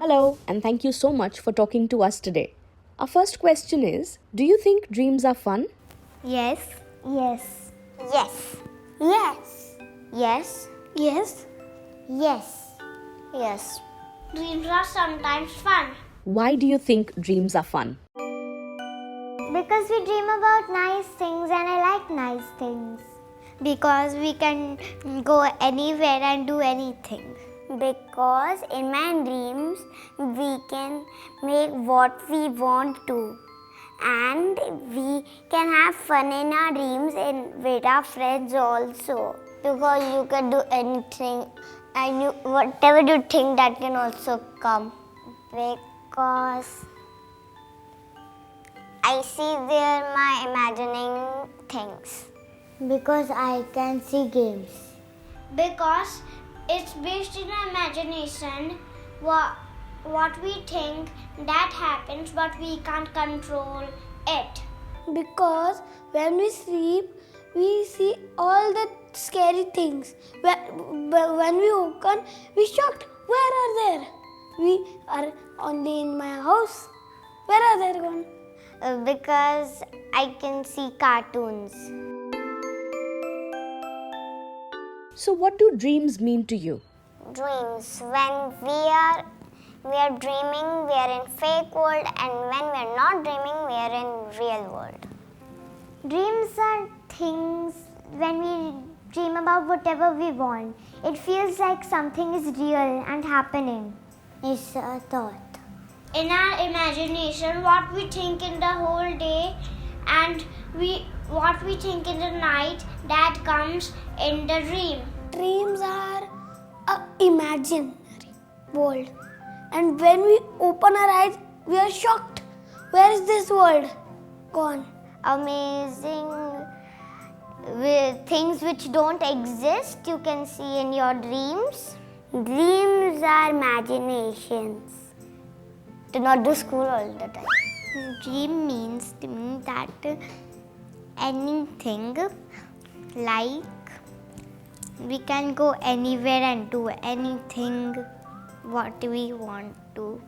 Hello, and thank you so much for talking to us today. Our first question is, do you think dreams are fun? Yes. Yes. Yes. Yes. Yes. Yes. Yes. Yes. Dreams are sometimes fun. Why do you think dreams are fun? Because we dream about nice things and I like nice things. Because we can go anywhere and do anything. Because in my dreams we can make what we want to. And we can have fun in our dreams and with our friends also. Because you can do anything and whatever you think that can also come. Because I see there my imagining things. Because I can see games. Because it's based in our imagination. What we think that happens, but we can't control it. Because when we sleep, we see all the scary things. When we open, we shocked. Where are they? We are only in my house. Where are they gone? Because I can see cartoons. So, what do dreams mean to you? Dreams. When we are dreaming, we are in fake world, and when we are not dreaming, we are in real world. Dreams are things when we dream about whatever we want. It feels like something is real and happening. It's a thought. In our imagination, what we think in the whole day and what we think in the night, that comes in the dream. Dreams are an imaginary world. And when we open our eyes, we are shocked. Where is this world gone? Amazing things which don't exist, you can see in your dreams. Dreams are imaginations. Do not do school all the time. Dream means to me that anything, like we can go anywhere and do anything what we want to.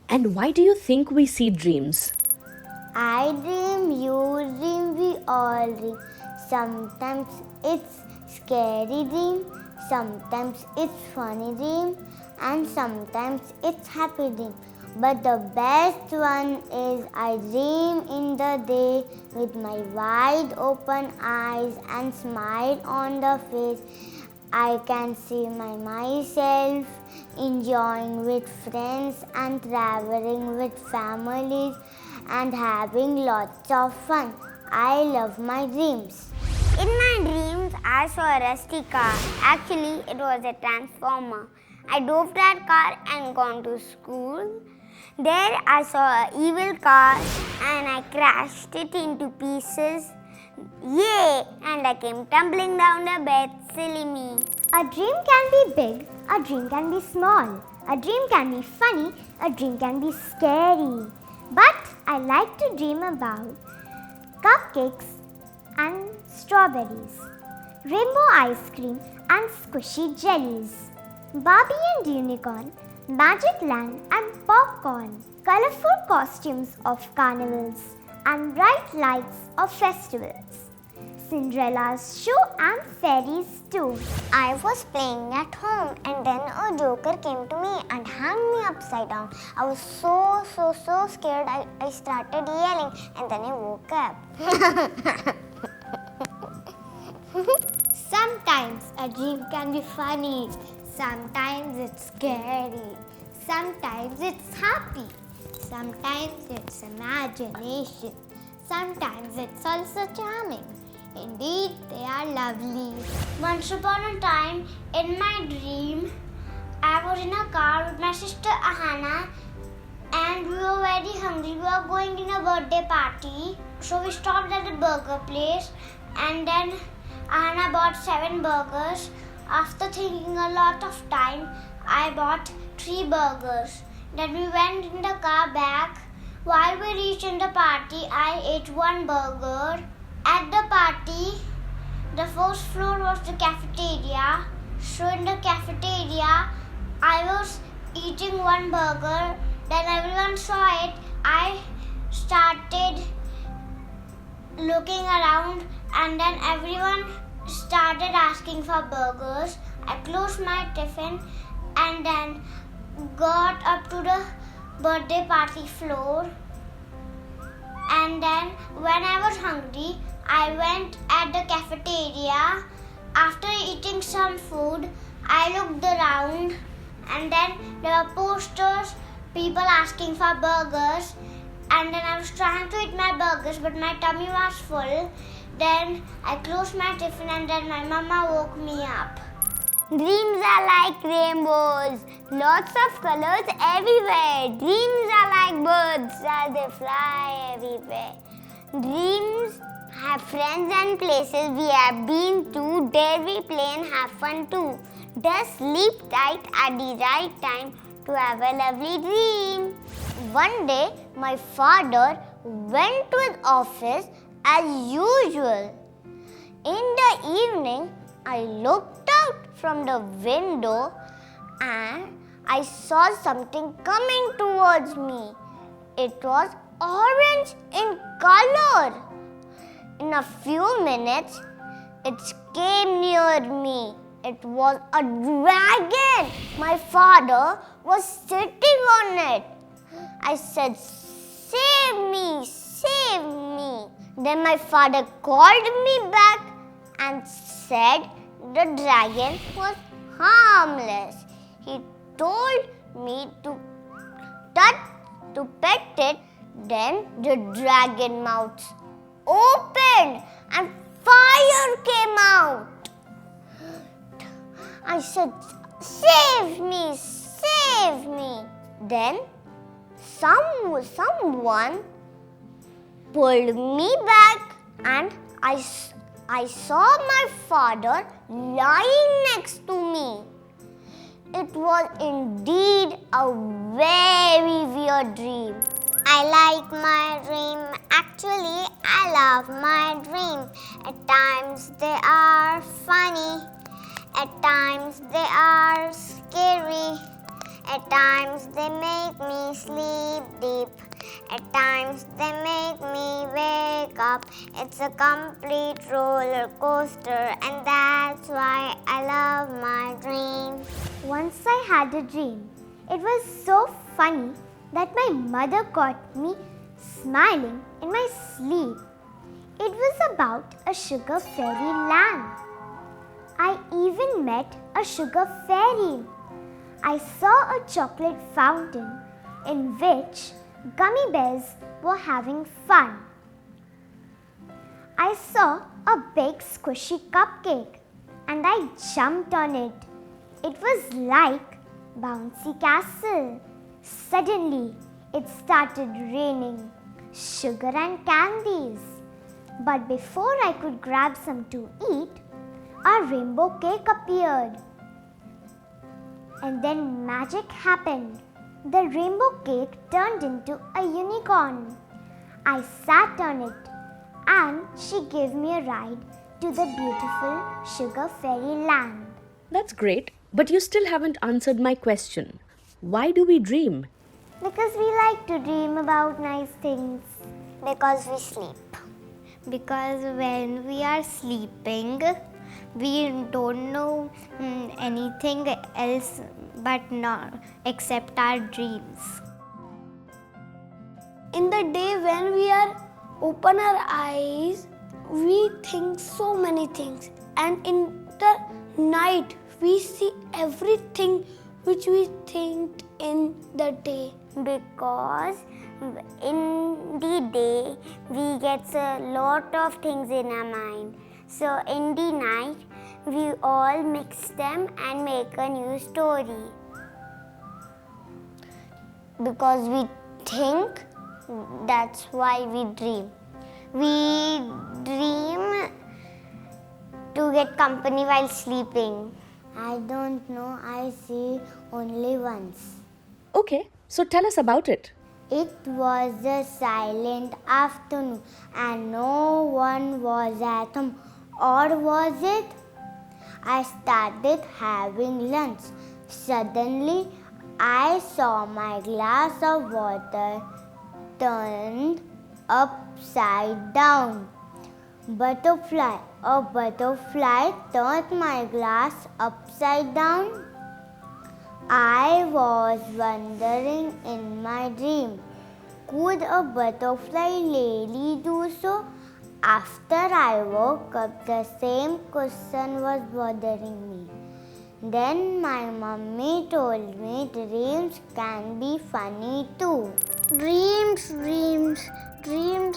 And why do you think we see dreams? I dream, you dream, we all dream. Sometimes it's scary dream, sometimes it's funny dream, and sometimes it's happy dream. But the best one is I dream in the day with my wide open eyes and smile on the face. I can see myself enjoying with friends and traveling with families and having lots of fun. I love my dreams. In my dreams, I saw a rusty car. Actually, it was a transformer. I drove that car and gone to school. There I saw an evil car and I crashed it into pieces. Yay! And I came tumbling down the bed. Silly me. A dream can be big, a dream can be small, a dream can be funny, a dream can be scary. But I like to dream about cupcakes and strawberries, rainbow ice cream and squishy jellies, Barbie and unicorn, magic land and popcorn, colorful costumes of carnivals and bright lights of festivals, Cinderella's show and fairies too. I was playing at home and then a joker came to me and hung me upside down. I was so scared. I started yelling and then I woke up. Sometimes a dream can be funny, sometimes it's scary, sometimes it's happy, sometimes it's imagination, sometimes it's also charming. Indeed, they are lovely. Once upon a time, in my dream, I was in a car with my sister Ahana and we were very hungry. We were going in a birthday party. So we stopped at a burger place and then Ahana bought 7 burgers. After thinking a lot of time, I bought 3 burgers. Then we went in the car back. While we reached in the party, I ate 1 burger. At the party, the first floor was the cafeteria. So in the cafeteria, I was eating one burger. Then everyone saw it. I started looking around, and then everyone started asking for burgers. I closed my tiffin and then got up to the birthday party floor. And then when I was hungry, I went at the cafeteria. After eating some food, I looked around, and then there were posters, people asking for burgers, and then I was trying to eat my burgers, but my tummy was full. Then I closed my tiffin, and then my mama woke me up. Dreams are like rainbows, lots of colors everywhere. Dreams are like birds as they fly everywhere. Dreams have friends and places we have been to. Dare we play and have fun too. Just sleep tight at the right time to have a lovely dream. One day, my father went to his office as usual. In the evening, I looked out from the window and I saw something coming towards me. It was orange in color. In a few minutes, it came near me. It was a dragon. My father was sitting on it. I said, "Save me, save me." Then my father called me back and said the dragon was harmless. He told me to pet it. Then the dragon mouth opened and fire came out. I said, "Save me, save me." Then someone pulled me back and I saw my father lying next to me. It was indeed a very weird dream. I like my dream. Actually, I love my dream. At times they are funny. At times they are scary. At times they make me sleep deep. At times they make me wake up. It's a complete roller coaster, and that's why I love my dream. Once I had a dream. It was so funny that my mother caught me smiling in my sleep. It was about a sugar fairy land. I even met a sugar fairy. I saw a chocolate fountain in which gummy bears were having fun. I saw a big squishy cupcake and I jumped on it. It was like bouncy castle. Suddenly, it started raining sugar and candies. But before I could grab some to eat, a rainbow cake appeared. And then magic happened. The rainbow cake turned into a unicorn. I sat on it and she gave me a ride to the beautiful sugar fairy land. That's great, but you still haven't answered my question. Why do we dream? Because we like to dream about nice things. Because we sleep. Because when we are sleeping, we don't know anything else but not except our dreams. In the day when we are open our eyes, we think so many things, and in the night we see everything which we think in the day. Because in the day we get a lot of things in our mind. So in the night we all mix them and make a new story. Because we think, that's why we dream. We dream to get company while sleeping. I don't know, I see only once. Okay, so tell us about it. It was a silent afternoon and no one was at home. Or was it? I started having lunch. Suddenly, I saw my glass of water turned upside down. Butterfly. A butterfly turned my glass upside down. I was wondering in my dream, could a butterfly really do so? After I woke up, the same question was bothering me. Then my mummy told me dreams can be funny too. Dreams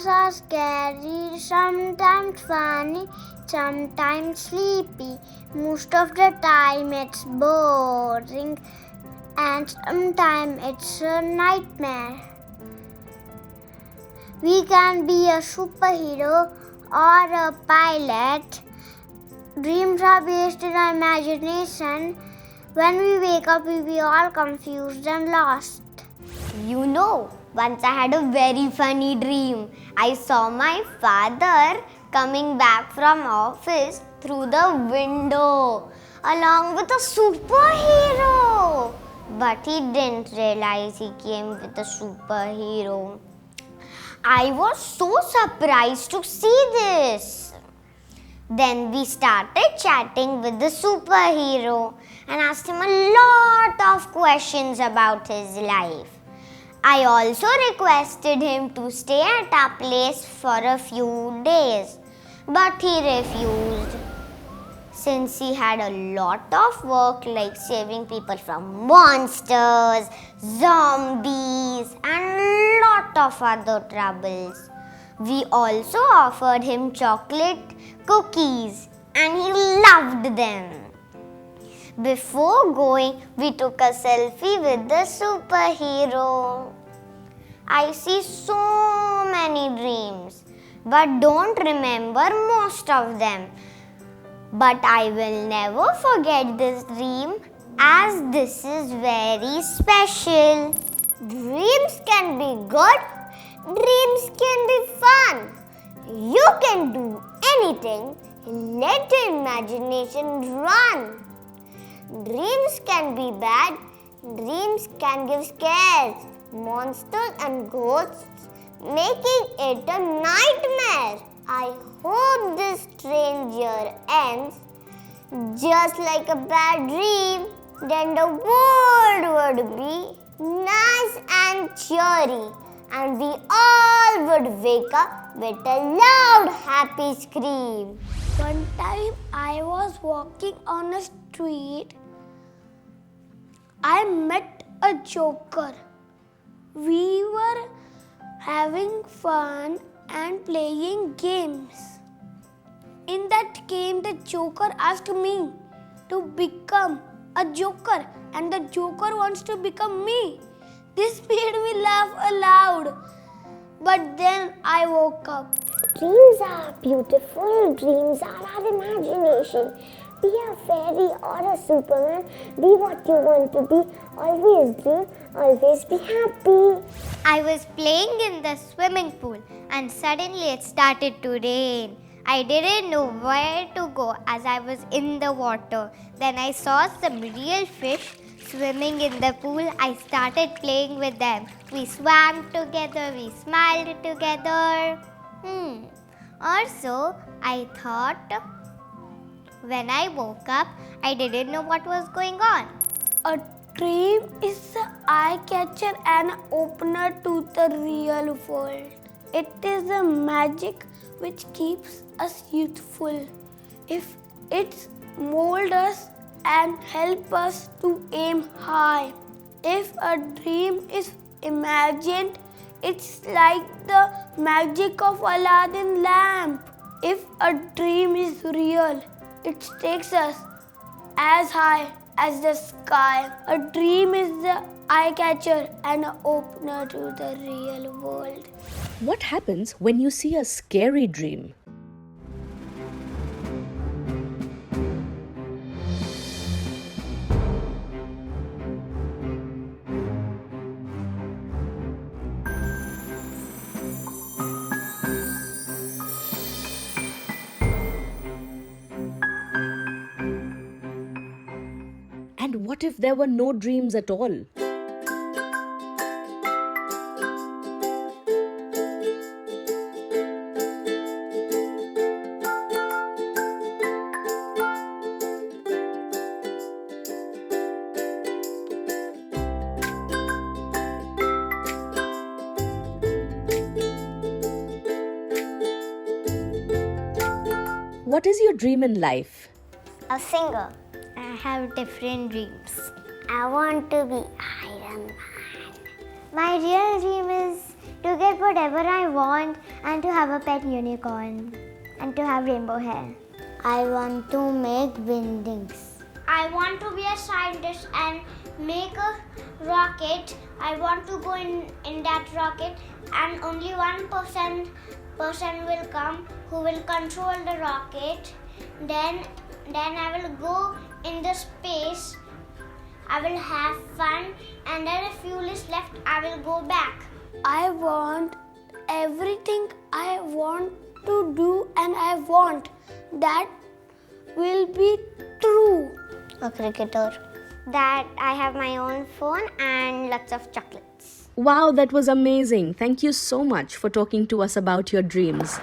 are scary, sometimes funny, sometimes sleepy. Most of the time it's boring, and sometimes it's a nightmare. We can be a superhero or a pilot. Dreams are based in our imagination. When we wake up, we'll be all confused and lost. You know, once I had a very funny dream. I saw my father coming back from office through the window along with a superhero. But he didn't realize he came with a superhero. I was so surprised to see this. Then we started chatting with the superhero and asked him a lot of questions about his life. I also requested him to stay at our place for a few days, but he refused since he had a lot of work like saving people from monsters, zombies and lot of other troubles. We also offered him chocolate cookies and he loved them. Before going, we took a selfie with the superhero. I see so many dreams, but don't remember most of them. But I will never forget this dream as this is very special. Dreams can be good, dreams can be fun. You can do anything, let the imagination run. Dreams can be bad, dreams can give scares, monsters and ghosts, making it a nightmare. I hope this strange year ends just like a bad dream. Then the world would be nice and cheery, and we all would wake up with a loud, happy scream. One time I was walking on a street. I met a joker. We were having fun and playing games. In that game, the joker asked me to become a joker, and the joker wants to become me. This made me laugh aloud. But then I woke up. Dreams are beautiful. Dreams are our imagination. Be a fairy or a Superman. Be what you want to be. Always dream. Always be happy. I was playing in the swimming pool and suddenly it started to rain. I didn't know where to go as I was in the water. Then I saw some real fish swimming in the pool. I started playing with them. We swam together, we smiled together. Also, I thought when I woke up, I didn't know what was going on. A dream is an eye catcher and opener to the real world. It is a magic which keeps us youthful. If it molds us and help us to aim high. If a dream is imagined, it's like the magic of Aladdin lamp. If a dream is real, it takes us as high as the sky. A dream is the eye catcher and an opener to the real world. What happens when you see a scary dream? And what if there were no dreams at all? what is your dream in life? A singer. I have different dreams. I want to be Iron Man. My real dream is to get whatever I want and to have a pet unicorn and to have rainbow hair. I want to make wings. I want to be a scientist and make a rocket. I want to go in that rocket, and only 1% person will come who will control the rocket. Then I will go in the space. I will have fun, and then if fuel is left, I will go back. I want everything I want to do, and I want that will be true. A cricketer. That I have my own phone and lots of chocolates. Wow, that was amazing. Thank you so much for talking to us about your dreams.